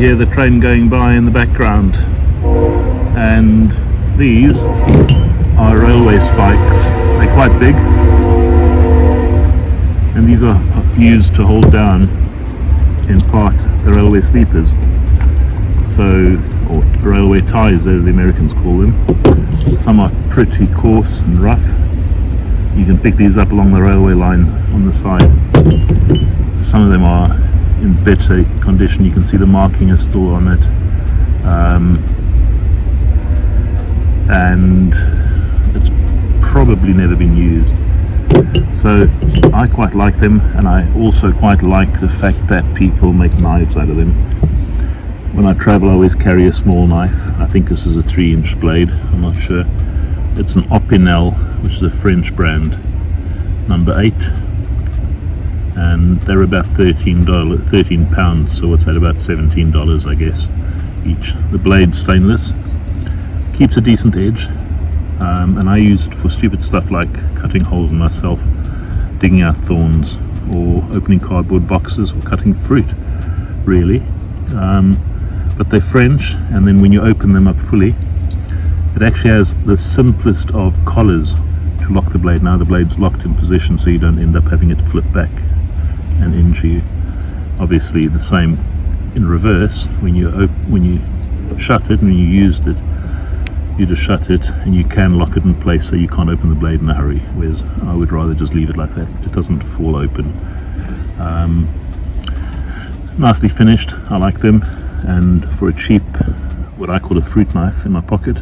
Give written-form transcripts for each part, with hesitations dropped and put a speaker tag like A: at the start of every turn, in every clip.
A: hear the train going by in the background. And these are railway spikes. They're quite big, and these are used to hold down, in part, the railway sleepers. So, or railway ties as the Americans call them. Some are pretty coarse and rough. You can pick these up along the railway line on the side. Some of them are in better condition. You can see the marking is still on it. And it's probably never been used. So I quite like them, and I also quite like the fact that people make knives out of them. When I travel, I always carry a small knife. I think this is a 3-inch blade, I'm not sure. It's an Opinel, which is a French brand, number 8, and they're about £13, so what's that, about $17 I guess each. The blade's stainless, keeps a decent edge, and I use it for stupid stuff like cutting holes in myself, digging out thorns, or opening cardboard boxes, or cutting fruit, really. But they're French, and then when you open them up fully, it actually has the simplest of collars to lock the blade. Now the blade's locked in position, so you don't end up having it flip back and injure you. Obviously the same in reverse. When you shut it and you used it, you just shut it and you can lock it in place, so you can't open the blade in a hurry, whereas I would rather just leave it like that. It doesn't fall open. Nicely finished, I like them, and for a cheap, what I call a fruit knife in my pocket,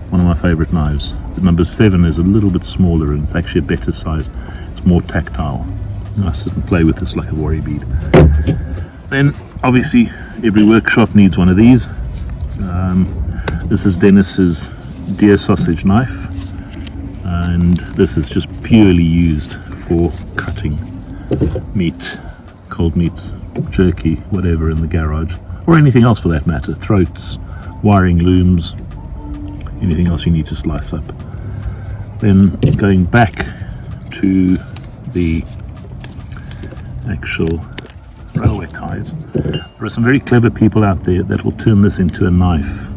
A: one of my favorite knives. The number 7 is a little bit smaller, and it's actually a better size. It's more tactile. And I sit and play with this like a worry bead. Then obviously every workshop needs one of these. This is Dennis's deer sausage knife, and this is just purely used for cutting meat, cold meats, jerky, whatever, in the garage, or anything else for that matter, throats, wiring looms, anything else you need to slice up. Then going back to the actual railway ties, there are some very clever people out there that will turn this into a knife,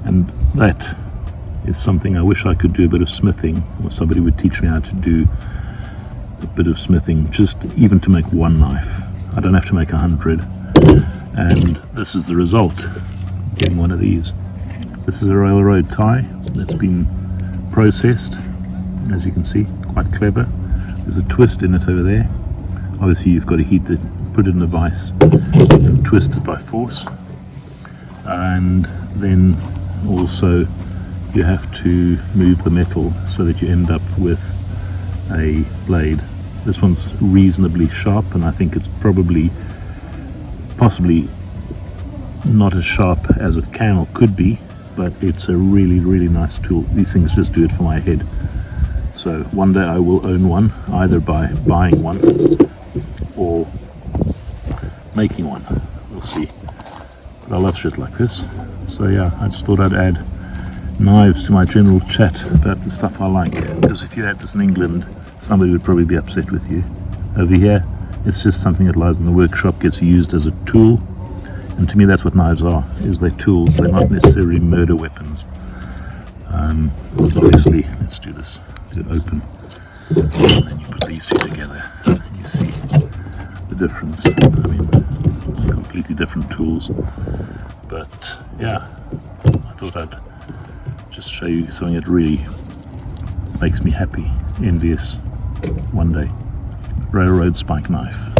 A: and that is something I wish I could do a bit of smithing, or somebody would teach me how to do a bit of smithing, just even to make one knife. I don't have to make 100, and this is the result, getting one of these. This is a railroad tie that's been processed, as you can see, quite clever. There's a twist in it over there. Obviously you've got to heat it, put it in a vise, and twist it by force, and then also you have to move the metal so that you end up with a blade. This one's reasonably sharp, and I think it's possibly not as sharp as it can or could be, but it's a really, really nice tool. These things just do it for my head. So one day I will own one, either by buying one or making one. We'll see. But I love shit like this. So yeah, I just thought I'd add knives to my general chat about the stuff I like, because if you had this in England, somebody would probably be upset with you. Over here, it's just something that lies in the workshop, gets used as a tool, and to me that's what knives are, is they're tools. They're not necessarily murder weapons. Obviously, let's do this. Is it open? And then you put these two together and you see the difference. I mean, they're completely different tools, but yeah, I thought I'd just show you something that really makes me happy, envious one day. Railroad spike knife.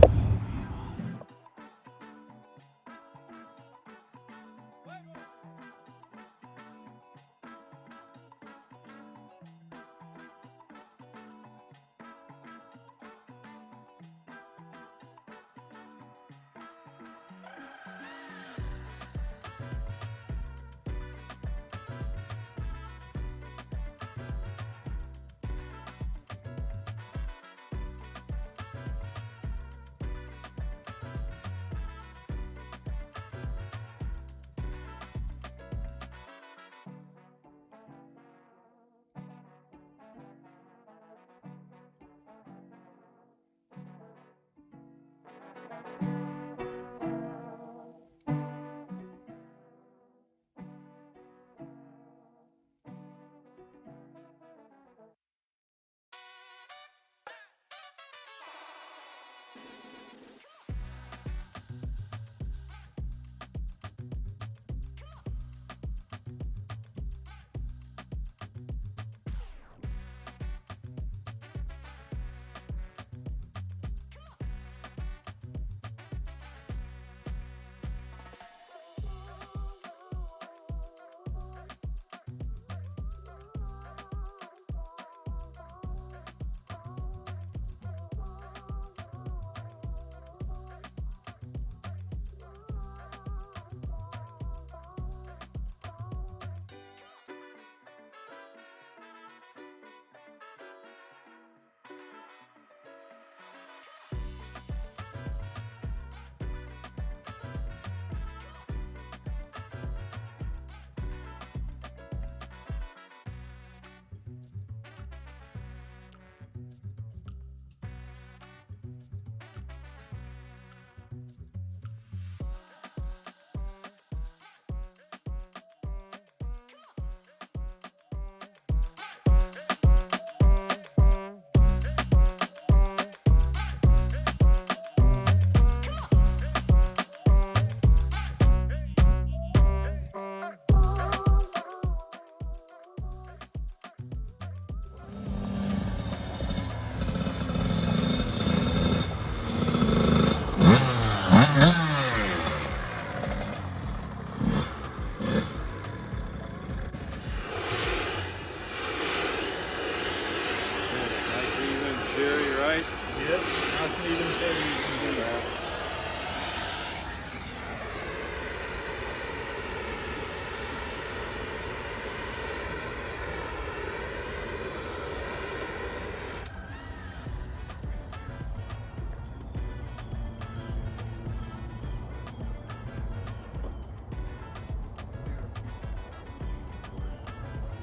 B: right?
A: Yep, nice and even steady, you can do that.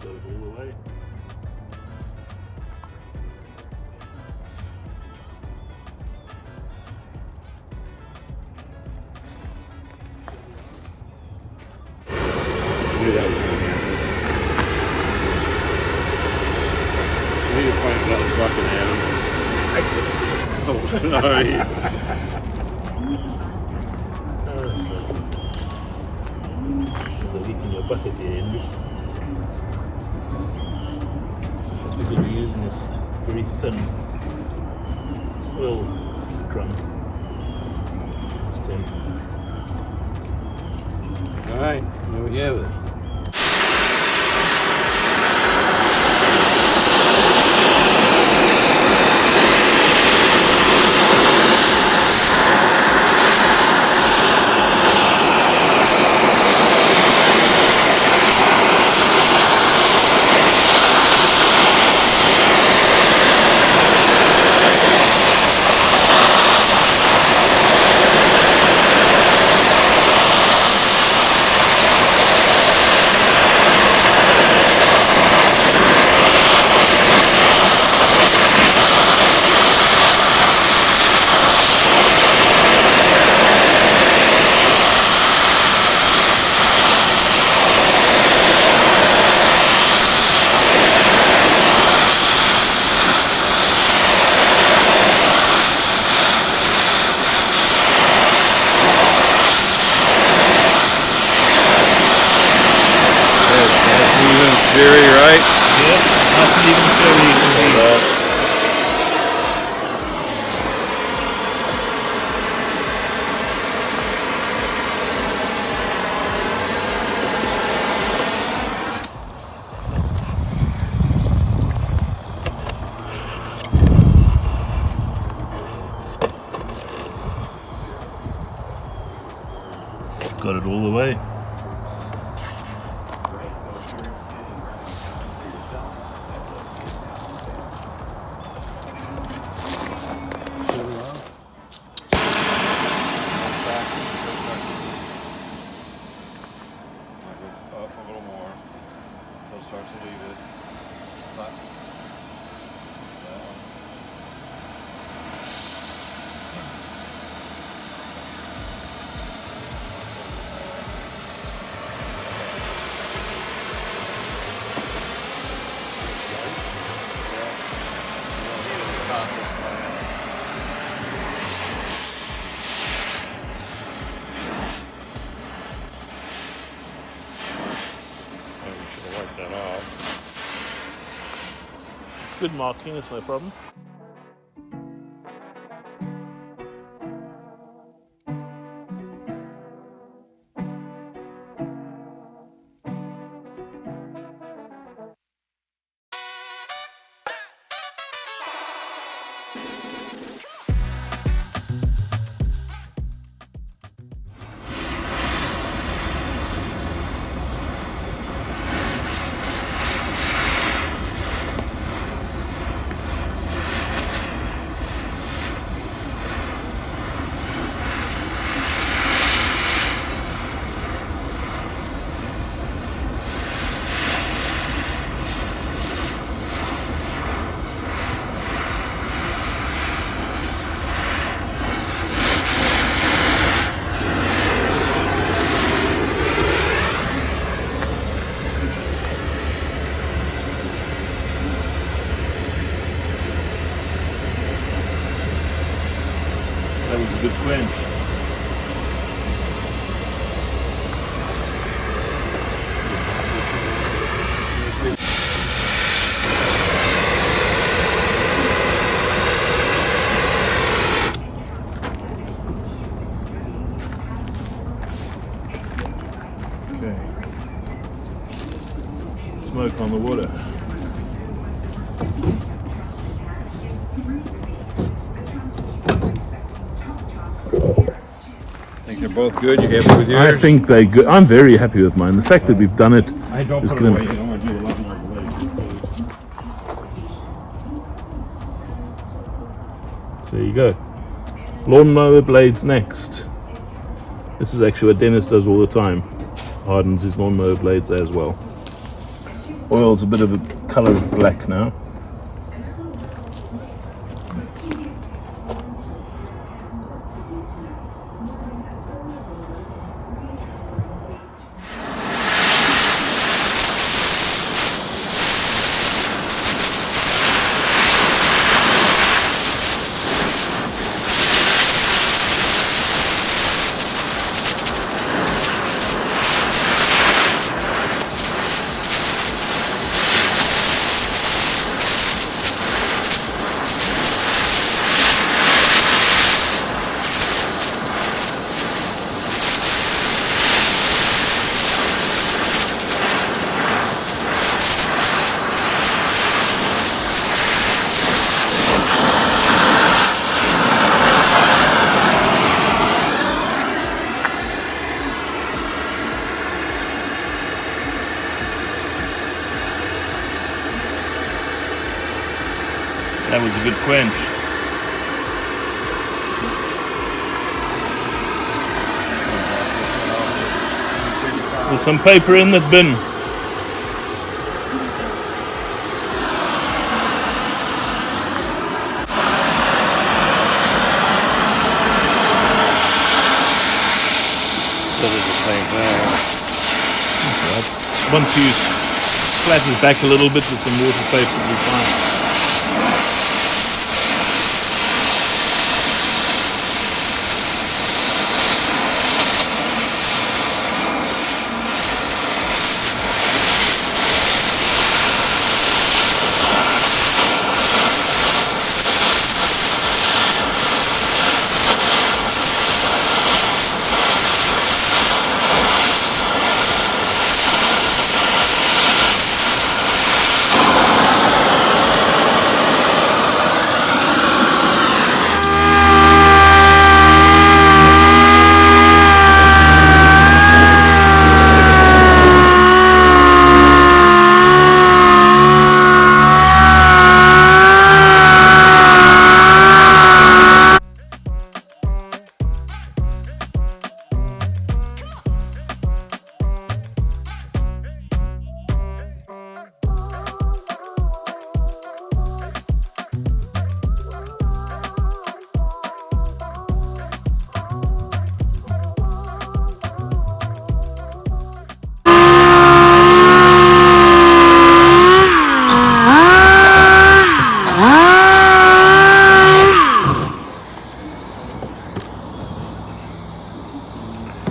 A: Load all the way.
B: I knew that was going to happen. I need to find another bucket, Adam. Oh, sorry.
A: There's a leak in your bucket here, Andy. What we're going to be using is very thin oil drum stem.
B: Alright, there we have it. Steady, right?
A: Got it all the way.
B: Up a little more. It'll start to leave it. But that one. Wipe that off.
A: Good marking, it's no problem. That was a good quench. Okay. Smoke on the water.
B: They're both good. You happy with yours?
A: I think they're good. I'm very happy with mine. The fact that we've done it
B: I don't
A: is
B: put it
A: going
B: away.
A: to...
B: You know, I do a lot more blades.
A: There you go. Lawnmower blades next. This is actually what Dennis does all the time. Hardens his lawnmower blades as well. Oil's a bit of a colour of black now. That was a good quench. There's some paper in that bin. Once you flatten it back a little bit, there's more space to look nice.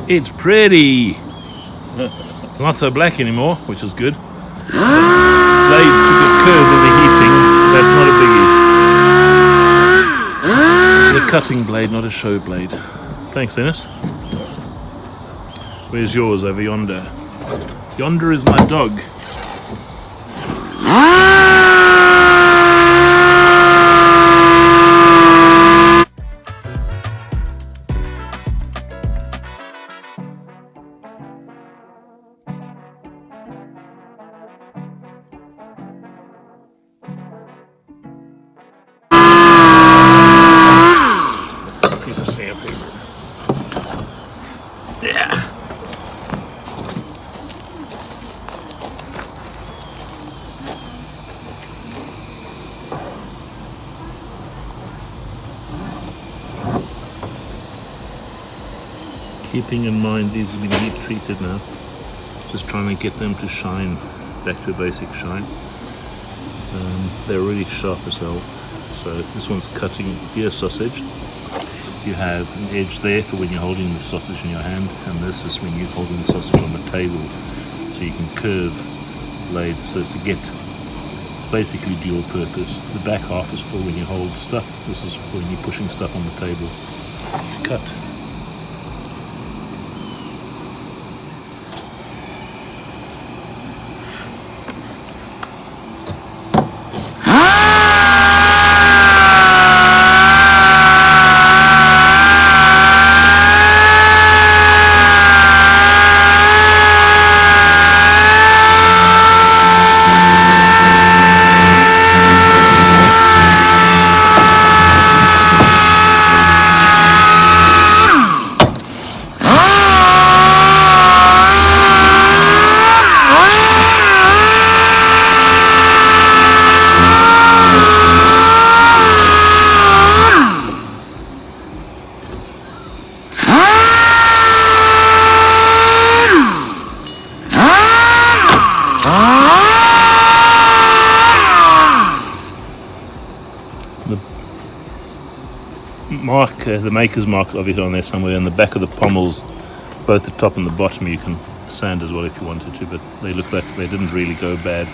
A: It's pretty. It's not so black anymore, which is good. Blades just curve when you're heating. That's not a biggie. It's a cutting blade, not a show blade. Thanks, Dennis. Where's yours? Over yonder. Yonder is my dog. Piece of sandpaper. Yeah. Keeping in mind these have been heat treated now. Just trying to get them to shine back to a basic shine. They're really sharp as hell. So this one's cutting deer sausage. You have an edge there for when you're holding the sausage in your hand, and this is when you're holding the sausage on the table. So you can curve the blade so to get, it's basically dual purpose. The back half is for when you hold stuff. This is for when you're pushing stuff on the table. Cut. mark, the maker's mark obviously on there somewhere, and the back of the pommels, both the top and the bottom, you can sand as well if you wanted to, but they look like they didn't really go bad.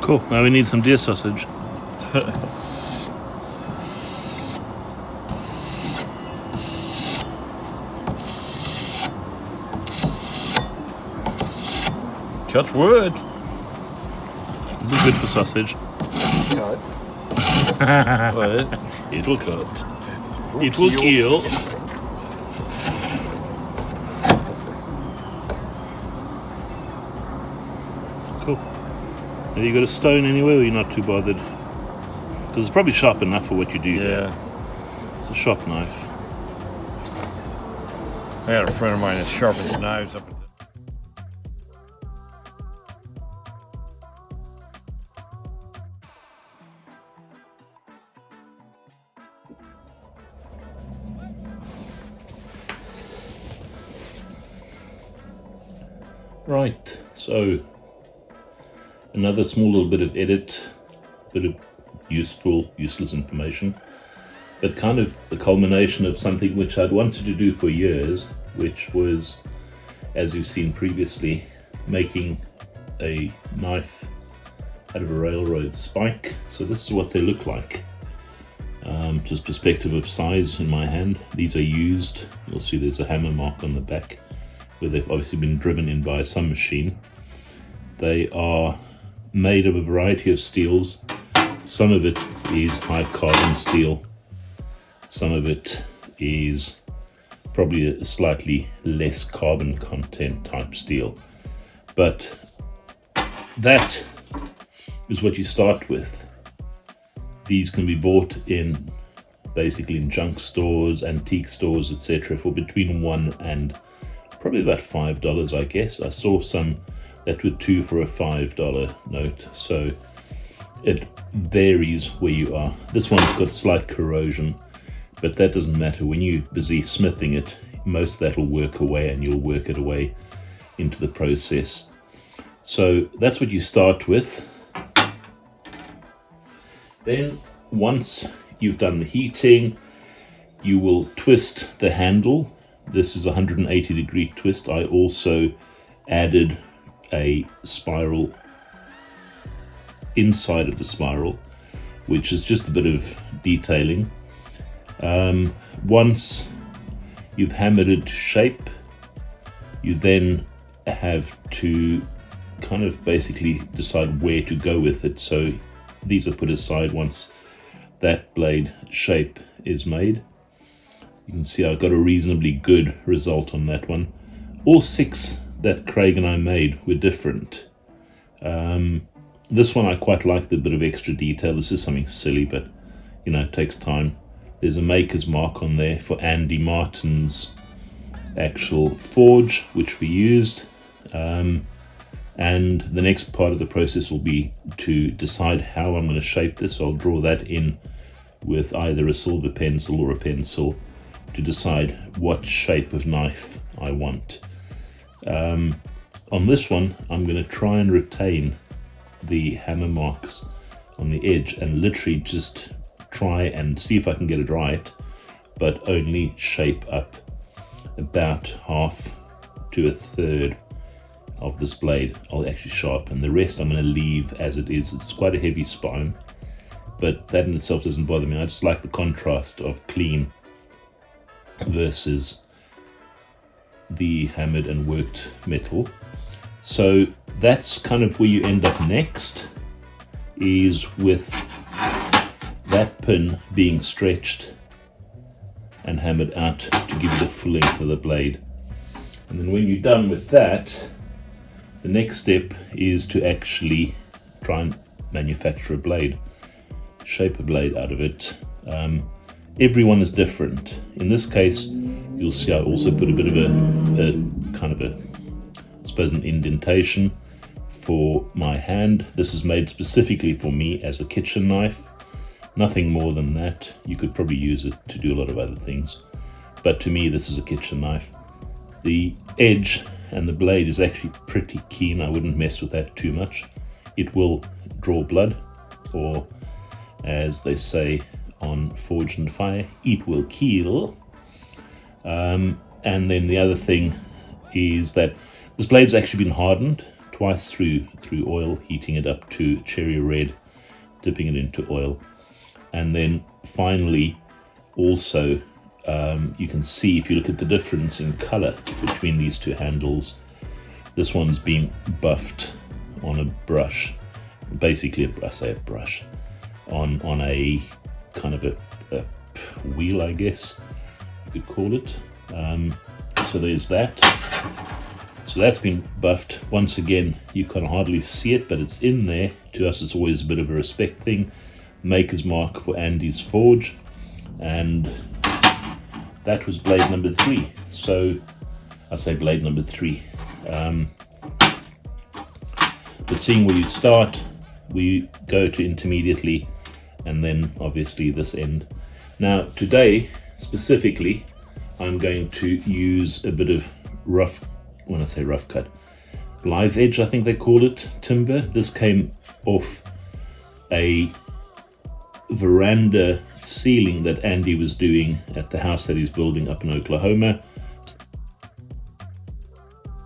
A: Cool, now we need some deer sausage.
B: Cut wood.
A: It'll be good for sausage.
B: Cut. What?
A: It will cut. It will kill. Cool. Have you got a stone anywhere, or you're not too bothered? Because it's probably sharp enough for what you do.
B: Yeah.
A: It's a sharp knife.
B: I got a friend of mine that sharpens knives up at the...
A: Right, so another small little bit of edit, bit of useful, useless information, but kind of the culmination of something which I'd wanted to do for years, which was, as you've seen previously, making a knife out of a railroad spike. So this is what they look like. Just perspective of size in my hand. These are used. You'll see there's a hammer mark on the back where they've obviously been driven in by some machine. They are made of a variety of steels. Some of it is high carbon steel. Some of it is probably a slightly less carbon content type steel. But that is what you start with. These can be bought in basically in junk stores, antique stores, etc. for between $1 and probably about $5, I guess. I saw some that were 2 for a $5 note, so it varies where you are. This one's got slight corrosion, but that doesn't matter. When you're busy smithing it, most of that will work away, and you'll work it away into the process. So that's what you start with. Then once you've done the heating, you will twist the handle. This is a 180-degree twist. I also added a spiral inside of the spiral, which is just a bit of detailing. Once you've hammered it to shape, you then have to kind of basically decide where to go with it. So these are put aside once that blade shape is made. You can see I got a reasonably good result on that one. All 6 that Craig and I made were different. This one I quite like the bit of extra detail. This is something silly, but you know, it takes time. There's a maker's mark on there for Andy Martin's actual forge, which we used. And the next part of the process will be to decide how I'm going to shape this. I'll draw that in with either a silver pencil or a pencil to decide what shape of knife I want. On this one, I'm going to try and retain the hammer marks on the edge and literally just try and see if I can get it right, but only shape up about half to a third of this blade. I'll actually sharpen. The rest I'm going to leave as it is. It's quite a heavy spine, but that in itself doesn't bother me. I just like the contrast of clean versus the hammered and worked metal. So that's kind of where you end up next, is with that pin being stretched and hammered out to give you the full length of the blade. And then when you're done with that, the next step is to actually try and manufacture a blade, shape a blade out of it. Everyone is different. In this case, you'll see I also put a bit of a kind of a, I suppose, an indentation for my hand. This is made specifically for me as a kitchen knife. Nothing more than that. You could probably use it to do a lot of other things, but to me this is a kitchen knife. The edge and the blade is actually pretty keen. I wouldn't mess with that too much. It will draw blood, or as they say on Forged in Fire, it will kill. And then the other thing is that this blade's actually been hardened twice through oil, heating it up to cherry red, dipping it into oil, and then finally also you can see, if you look at the difference in color between these two handles, this one's being buffed on a brush, basically a brush on a kind of a wheel, I guess you could call it. So there's that. So that's been buffed. Once again, you can hardly see it, but it's in there. To us, it's always a bit of a respect thing. Maker's mark for Andy's Forge. And that was blade number 3. So I say blade number 3. But seeing where you start, we go to intermediately, and then obviously this end. Now today, specifically, I'm going to use a bit of rough, when I say rough cut, live edge, I think they call it, timber. This came off a veranda ceiling that Andy was doing at the house that he's building up in Oklahoma.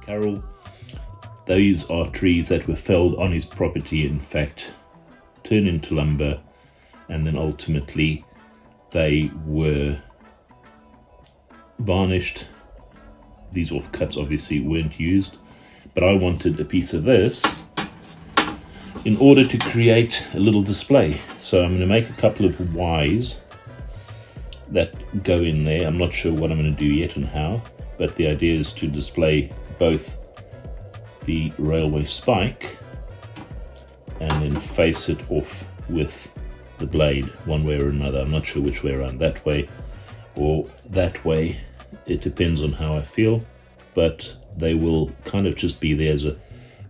A: Carol, these are trees that were felled on his property, in fact, turned into lumber, and then ultimately they were varnished. These offcuts obviously weren't used, but I wanted a piece of this in order to create a little display. So I'm going to make a couple of Ys that go in there. I'm not sure what I'm going to do yet and how, but the idea is to display both the railway spike and then face it off with the blade one way or another. I'm not sure which way around, that way or that way. It depends on how I feel, but they will kind of just be there as a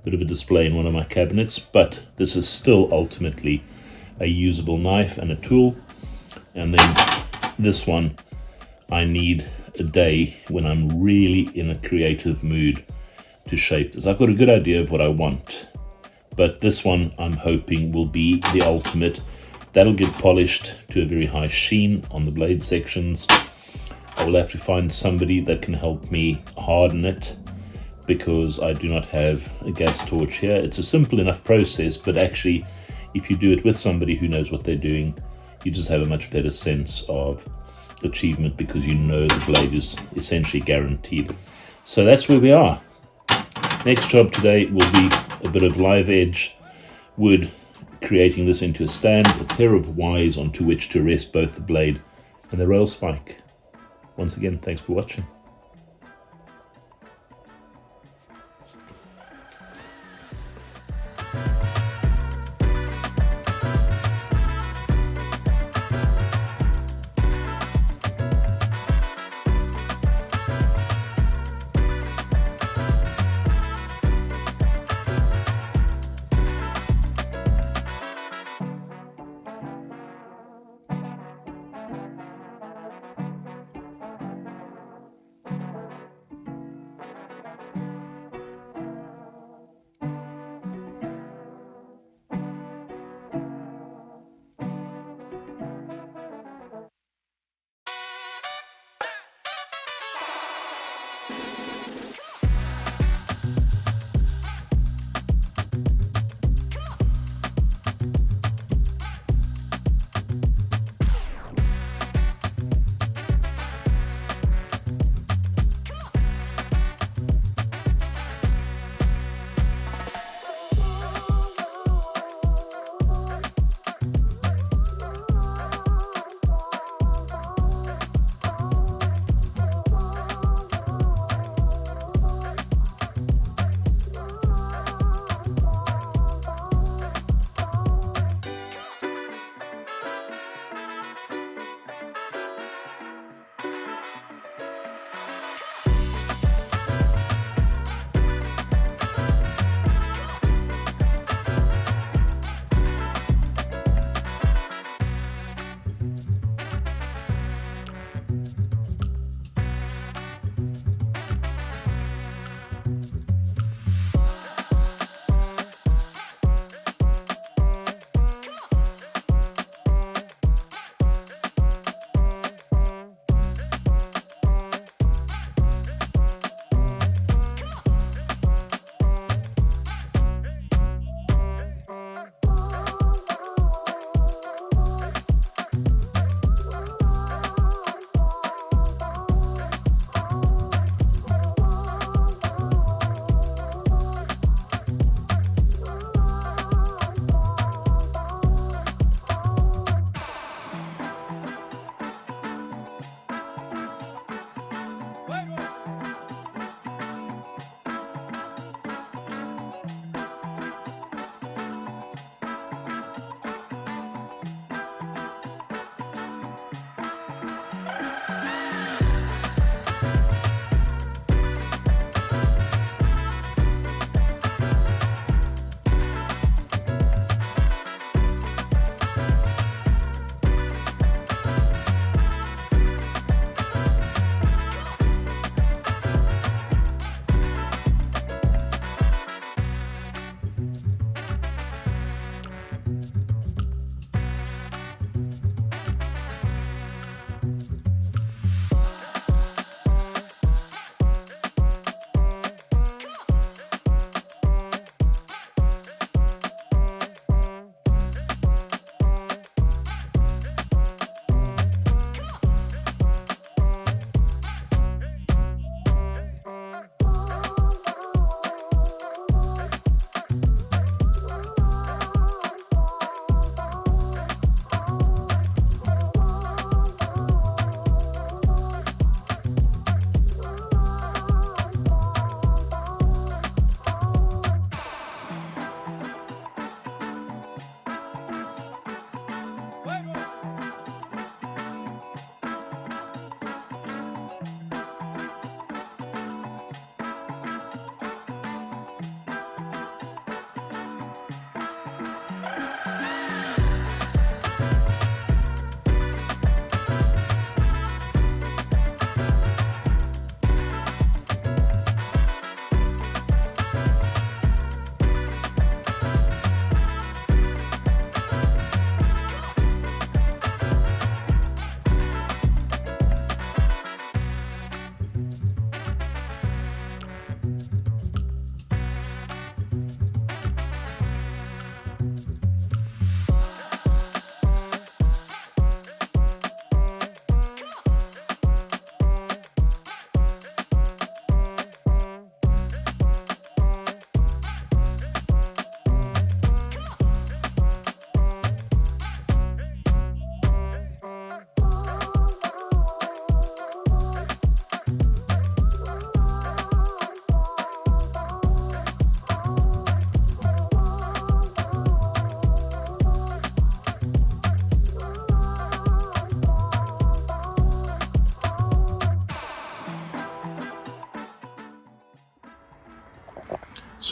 A: bit of a display in one of my cabinets. But this is still ultimately a usable knife and a tool. And then this one, I need a day when I'm really in a creative mood to shape this. I've got a good idea of what I want, but this one I'm hoping will be the ultimate. That'll get polished to a very high sheen on the blade sections. I will have to find somebody that can help me harden it, because I do not have a gas torch here. It's a simple enough process, but actually if you do it with somebody who knows what they're doing, you just have a much better sense of achievement, because you know the blade is essentially guaranteed. So that's where we are. Next job today will be a bit of live edge wood, creating this into a stand, a pair of Ys onto which to rest both the blade and the rail spike. Once again, thanks for watching.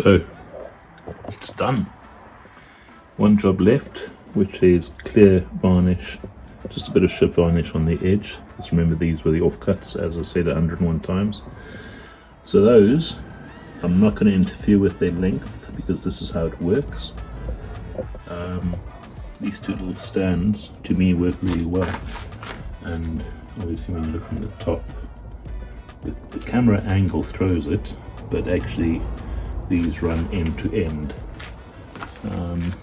A: So it's done. One job left, which is clear varnish, just a bit of ship varnish on the edge. Just remember these were the offcuts, as I said 101 times. So those, I'm not going to interfere with their length because this is how it works. These two little stands to me work really well, and obviously when you look from the top, the camera angle throws it, but actually these run end to end. And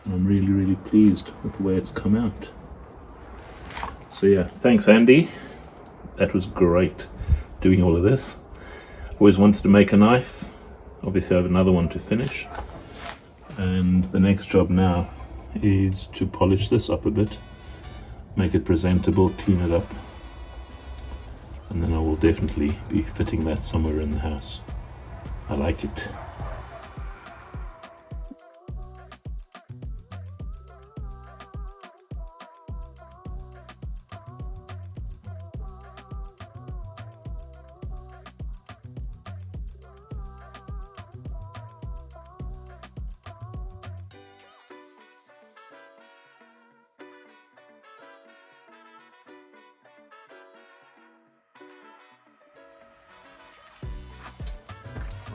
A: I'm really pleased with the way it's come out. So yeah, thanks Andy, that was great doing all of this. Always wanted to make a knife, obviously I have another one to finish, and the next job now is to polish this up a bit, make it presentable, clean it up, and then I will definitely be fitting that somewhere in the house. I like it.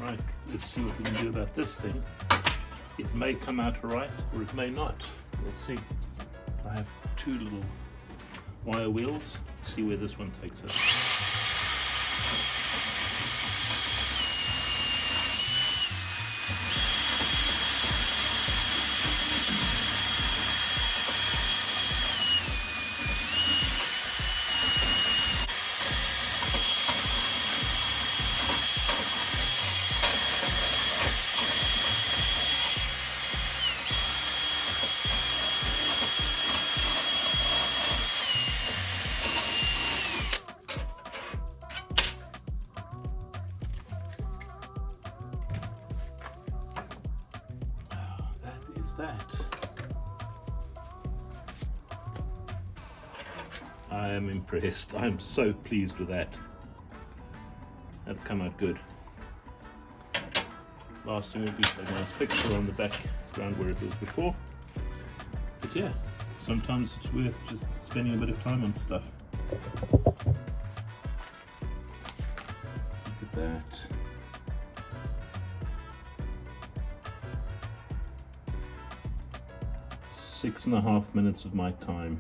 A: Right, let's see what we can do about this thing. It may come out right, or it may not. We'll see. I have two little wire wheels. Let's see where this one takes us. That I am impressed. I'm so pleased with that. That's come out good. Last thing will be a nice picture on the background where it was before. But yeah, sometimes it's worth just spending a bit of time on stuff. Look at that. .5 minutes of my time.